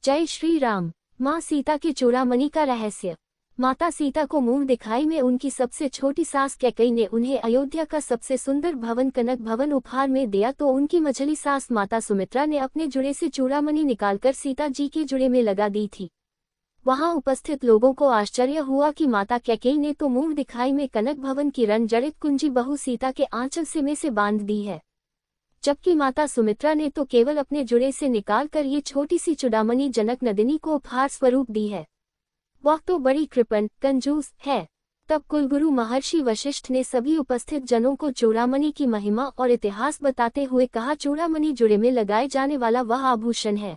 जय श्री राम। माँ सीता के चूड़ामणि का रहस्य। माता सीता को मुंह दिखाई में उनकी सबसे छोटी सास कैकेयी ने उन्हें अयोध्या का सबसे सुंदर भवन कनक भवन उपहार में दिया तो उनकी मझली सास माता सुमित्रा ने अपने जुड़े से चूड़ामणि निकालकर सीता जी के जुड़े में लगा दी थी। वहां उपस्थित लोगों को आश्चर्य हुआ कि माता कैकेयी ने तो मुंह दिखाई में कनक भवन की रंग जड़ित कुंजी बहू सीता के आंचल से बांध दी है, जबकि माता सुमित्रा ने तो केवल अपने जुड़े से निकालकर ये छोटी सी चूड़ामणि जनक नंदिनी को उपहार स्वरूप दी है। वह तो बड़ी कृपण कंजूस है। तब कुलगुरु महर्षि वशिष्ठ ने सभी उपस्थित जनों को चूड़ामणि की महिमा और इतिहास बताते हुए कहा, चूड़ामणि जुड़े में लगाए जाने वाला वह आभूषण है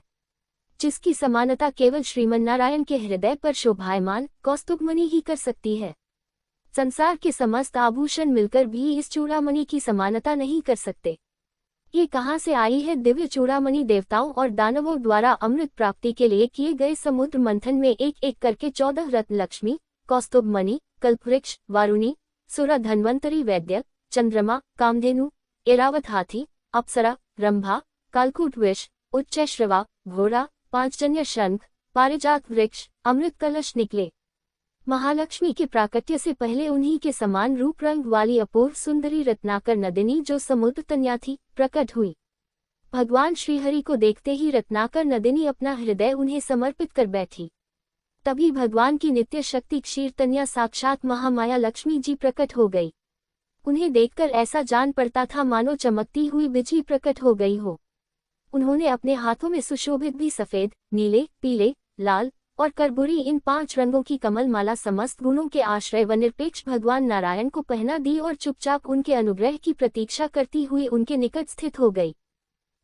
जिसकी समानता केवल श्रीमन्नारायण के हृदय पर शोभायमान कौस्तुभमणि ही कर सकती है। संसार के समस्त आभूषण मिलकर भी इस चूड़ामणि की समानता नहीं कर सकते। ये कहाँ से आई है? दिव्य चूड़ामणि देवताओं और दानवों द्वारा अमृत प्राप्ति के लिए किए गए समुद्र मंथन में एक एक करके 14 रत्न लक्ष्मी, कौस्तुभमणि, कल्पवृक्ष, वारुणी, सुरा, धन्वंतरी, वैद्य, चंद्रमा, कामधेनु, ऐरावत हाथी, अप्सरा, रंभा, कालकूट विष, उच्चैश्रवा, घोड़ा, पांचजन्य शंख, पारिजात वृक्ष, अमृत कलश निकले। महालक्ष्मी के प्राकट्य से पहले उन्हीं के समान रूप रंग वाली अपूर्व सुंदरी रत्नाकर नंदिनी जो समुद्र तनया थी प्रकट हुई। भगवान श्रीहरि को देखते ही रत्नाकर नंदिनी अपना हृदय उन्हें समर्पित कर बैठी। तभी भगवान की नित्य शक्ति क्षीरतन्या साक्षात महामाया लक्ष्मी जी प्रकट हो गई। उन्हें देखकर ऐसा जान पड़ता था मानो चमकती हुई बिजली प्रकट हो गई हो। उन्होंने अपने हाथों में सुशोभित भी सफेद, नीले, पीले, लाल और करबूरी इन 5 रंगों की कमल माला समस्त गुणों के आश्रय व निरपेक्ष भगवान नारायण को पहना दी और चुपचाप उनके अनुग्रह की प्रतीक्षा करती हुई उनके निकट स्थित हो गई।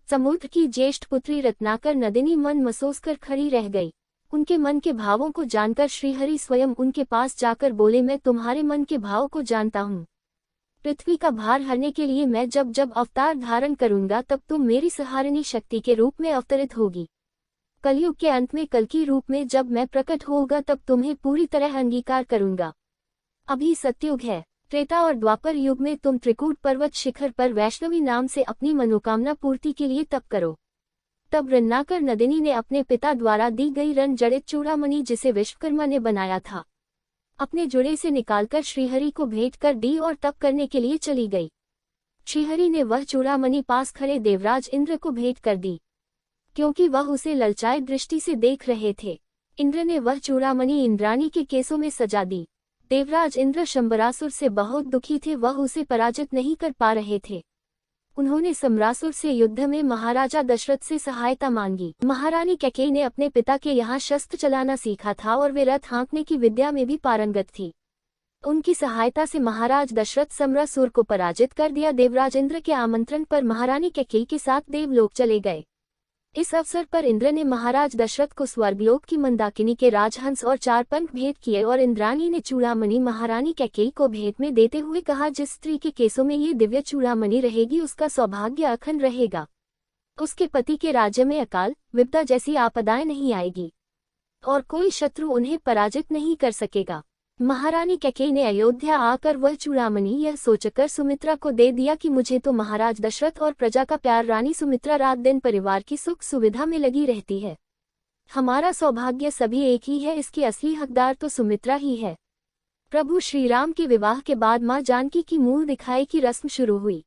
समुद्र की ज्येष्ठ पुत्री रत्नाकर नंदिनी मन मसोस कर खड़ी रह गई। उनके मन के भावों को जानकर श्रीहरि स्वयं उनके पास जाकर बोले, मैं तुम्हारे मन के भाव को जानता हूँ। पृथ्वी का भार हरने के लिए मैं जब जब अवतार धारण करूंगा तब तुम मेरी सहारिणी शक्ति के रूप में अवतरित होगी। कलयुग के अंत में कल्कि रूप में जब मैं प्रकट होगा तब तुम्हें पूरी तरह अंगीकार करूंगा। अभी सतयुग है। त्रेता और द्वापर युग में तुम त्रिकूट पर्वत शिखर पर वैष्णवी नाम से अपनी मनोकामना पूर्ति के लिए तप करो। तब रत्नाकर नंदिनी ने अपने पिता द्वारा दी गई रंग जड़ित चूड़ामणि जिसे विश्वकर्मा ने बनाया था अपने जुड़े से निकालकर श्रीहरि को भेंट कर दी और तप करने के लिए चली गई। श्रीहरि ने वह चूड़ामणि पास खड़े देवराज इंद्र को भेंट कर दी, क्योंकि वह उसे ललचाए दृष्टि से देख रहे थे। इंद्र ने वह चूड़ामणि इंद्राणी के केसों में सजा दी। देवराज इंद्र शंबरासुर से बहुत दुखी थे, वह उसे पराजित नहीं कर पा रहे थे। उन्होंने सम्रासुर से युद्ध में महाराजा दशरथ से सहायता मांगी। महारानी कैकेयी ने अपने पिता के यहाँ शस्त्र चलाना सीखा था और वे रथ हाँकने की विद्या में भी पारंगत थी। उनकी सहायता से महाराज दशरथ सम्रासुर को पराजित कर दिया। देवराज इंद्र के आमंत्रण पर महारानी कैकेयी के साथ देवलोक चले गए। इस अवसर पर इंद्र ने महाराज दशरथ को स्वर्गलोक की मंदाकिनी के राजहंस और 4 पंख भेंट किए और इंद्राणी ने चूड़ामणि महारानी कैकेयी को भेंट में देते हुए कहा, जिस स्त्री के केसों में ये दिव्य चूड़ामणि रहेगी उसका सौभाग्य अखंड रहेगा। उसके पति के राज्य में अकाल विपदा जैसी आपदाएं नहीं आएगी और कोई शत्रु उन्हें पराजित नहीं कर सकेगा। महारानी कैकेयी ने अयोध्या आकर वह चूड़ामणि यह सोचकर सुमित्रा को दे दिया कि मुझे तो महाराज दशरथ और प्रजा का प्यार रानी सुमित्रा रात दिन परिवार की सुख सुविधा में लगी रहती है। हमारा सौभाग्य सभी एक ही है, इसकी असली हकदार तो सुमित्रा ही है। प्रभु श्रीराम के विवाह के बाद मां जानकी की मुंह दिखाई की रस्म शुरू हुई।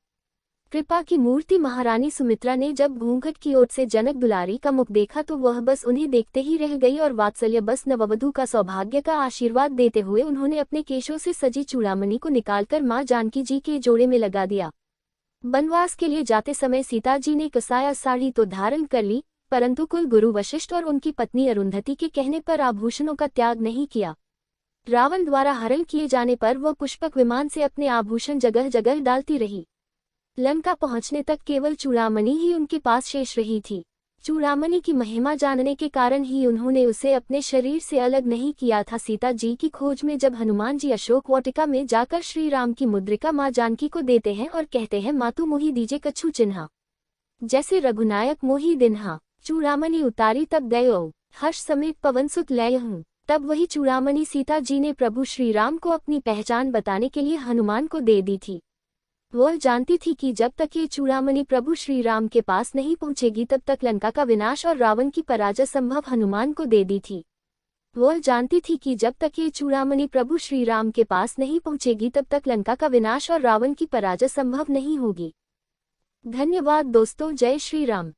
कृपा की मूर्ति महारानी सुमित्रा ने जब घूंघट की ओर से जनक दुलारी का मुख देखा तो वह बस उन्हें देखते ही रह गई और वात्सल्य बस नववधू का सौभाग्य का आशीर्वाद देते हुए उन्होंने अपने केशों से सजी चूड़ामणि को निकालकर मां जानकी जी के जोड़े में लगा दिया। वनवास के लिए जाते समय सीता जी ने कसाया साड़ी तो धारण कर ली, परंतु कुल गुरु वशिष्ठ और उनकी पत्नी अरुंधति के कहने पर आभूषणों का त्याग नहीं किया। रावण द्वारा हरण किए जाने पर वह पुष्पक विमान से अपने आभूषण जगह जगह डालती रही। लंका पहुंचने तक केवल चूड़ामणि ही उनके पास शेष रही थी। चूड़ामणि की महिमा जानने के कारण ही उन्होंने उसे अपने शरीर से अलग नहीं किया था। सीता जी की खोज में जब हनुमान जी अशोक वाटिका में जाकर श्री राम की मुद्रिका मां जानकी को देते हैं और कहते हैं, मातु मोहि दीजे कछु चिन्हा, जैसे रघुनायक मोहि दिन्हा। चूड़ामणि उतारी तब गयो हर्ष समेत पवन सुत लय हूँ। तब वही चूड़ामणि सीता जी ने प्रभु श्री राम को अपनी पहचान बताने के लिए हनुमान को दे दी थी। वह जानती थी कि जब तक ये चूड़ामणि प्रभु श्री राम के पास नहीं पहुंचेगी तब तक लंका का विनाश और रावण की पराजय संभव हनुमान को दे दी थी। वह जानती थी कि जब तक ये चूड़ामणि प्रभु श्री राम के पास नहीं पहुंचेगी तब तक लंका का विनाश और रावण की पराजय संभव नहीं होगी। धन्यवाद दोस्तों। जय श्री राम।